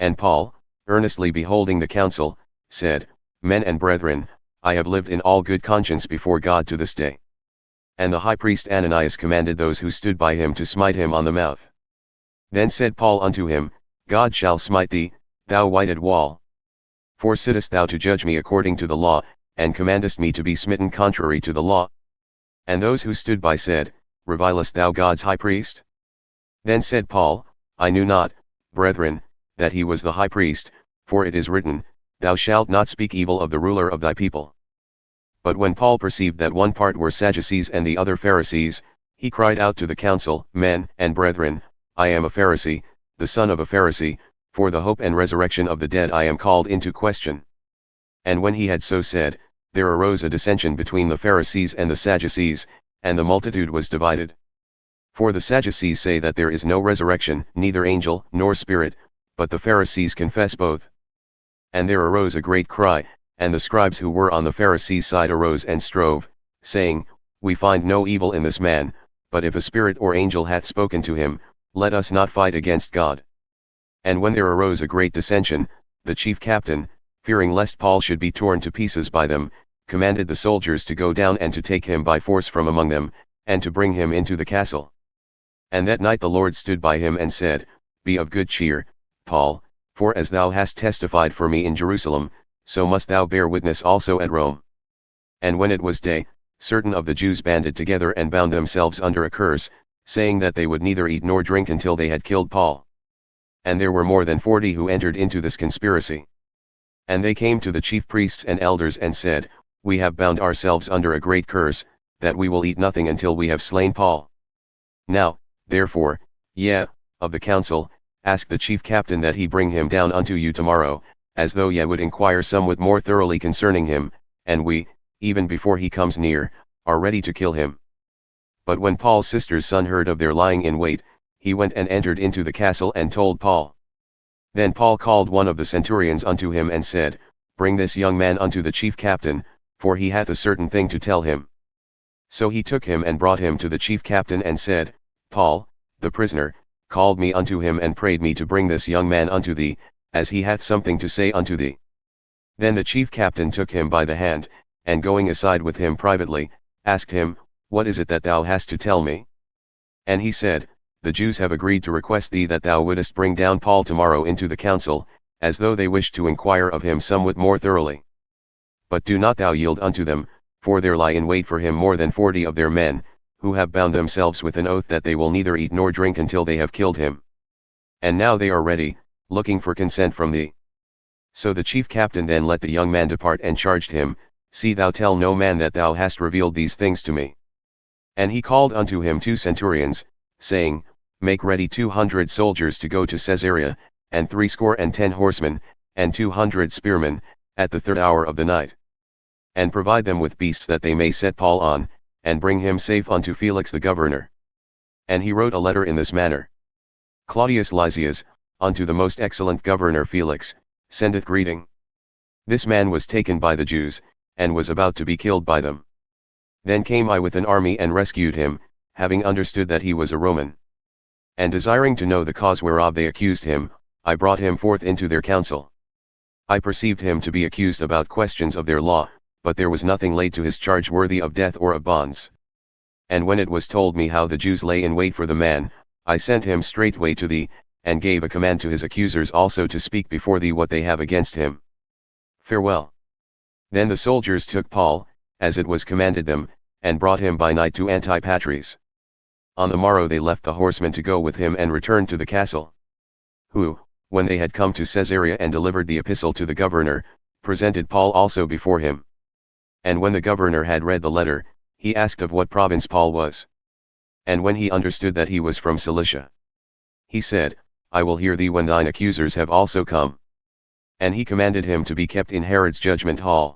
And Paul, earnestly beholding the council, said, Men and brethren, I have lived in all good conscience before God to this day. And the high priest Ananias commanded those who stood by him to smite him on the mouth. Then said Paul unto him, God shall smite thee, thou whited wall. For sittest thou to judge me according to the law, and commandest me to be smitten contrary to the law? And those who stood by said, Revilest thou God's high priest? Then said Paul, I knew not, brethren, that he was the high priest, for it is written, Thou shalt not speak evil of the ruler of thy people. But when Paul perceived that one part were Sadducees and the other Pharisees, he cried out to the council, Men and brethren, I am a Pharisee, the son of a Pharisee, for the hope and resurrection of the dead I am called into question. And when he had so said, there arose a dissension between the Pharisees and the Sadducees, and the multitude was divided. For the Sadducees say that there is no resurrection, neither angel nor spirit, but the Pharisees confess both. And there arose a great cry, and the scribes who were on the Pharisees' side arose and strove, saying, We find no evil in this man, but if a spirit or angel hath spoken to him, let us not fight against God. And when there arose a great dissension, the chief captain, fearing lest Paul should be torn to pieces by them, commanded the soldiers to go down and to take him by force from among them, and to bring him into the castle. And that night the Lord stood by him and said, Be of good cheer, Paul, for as thou hast testified for me in Jerusalem, so must thou bear witness also at Rome. And when it was day, certain of the Jews banded together and bound themselves under a curse, saying that they would neither eat nor drink until they had killed Paul. And there were more than 40 who entered into this conspiracy. And they came to the chief priests and elders and said, We have bound ourselves under a great curse, that we will eat nothing until we have slain Paul. Now, therefore, ye, of the council, ask the chief captain that he bring him down unto you tomorrow, as though ye would inquire somewhat more thoroughly concerning him, and we, even before he comes near, are ready to kill him. But when Paul's sister's son heard of their lying in wait, he went and entered into the castle and told Paul. Then Paul called one of the centurions unto him and said, Bring this young man unto the chief captain, for he hath a certain thing to tell him. So he took him and brought him to the chief captain and said, Paul, the prisoner, called me unto him and prayed me to bring this young man unto thee, as he hath something to say unto thee. Then the chief captain took him by the hand, and going aside with him privately, asked him, What is it that thou hast to tell me? And he said, The Jews have agreed to request thee that thou wouldest bring down Paul tomorrow into the council, as though they wished to inquire of him somewhat more thoroughly. But do not thou yield unto them, for there lie in wait for him more than 40 of their men, who have bound themselves with an oath that they will neither eat nor drink until they have killed him. And now they are ready, looking for consent from thee. So the chief captain then let the young man depart and charged him, See thou tell no man that thou hast revealed these things to me. And he called unto him 2 centurions, saying, Make ready 200 soldiers to go to Caesarea, and 70 horsemen, and 200 spearmen, at the 3rd hour of the night. And provide them with beasts that they may set Paul on, and bring him safe unto Felix the governor. And he wrote a letter in this manner. Claudius Lysias, unto the most excellent governor Felix, sendeth greeting. This man was taken by the Jews, and was about to be killed by them. Then came I with an army and rescued him, having understood that he was a Roman. And desiring to know the cause whereof they accused him, I brought him forth into their council. I perceived him to be accused about questions of their law, but there was nothing laid to his charge worthy of death or of bonds. And when it was told me how the Jews lay in wait for the man, I sent him straightway to thee, and gave a command to his accusers also to speak before thee what they have against him. Farewell. Then the soldiers took Paul, as it was commanded them, and brought him by night to Antipatris. On the morrow they left the horsemen to go with him and returned to the castle. Who, when they had come to Caesarea and delivered the epistle to the governor, presented Paul also before him. And when the governor had read the letter, he asked of what province Paul was. And when he understood that he was from Cilicia, he said, I will hear thee when thine accusers have also come. And he commanded him to be kept in Herod's judgment hall.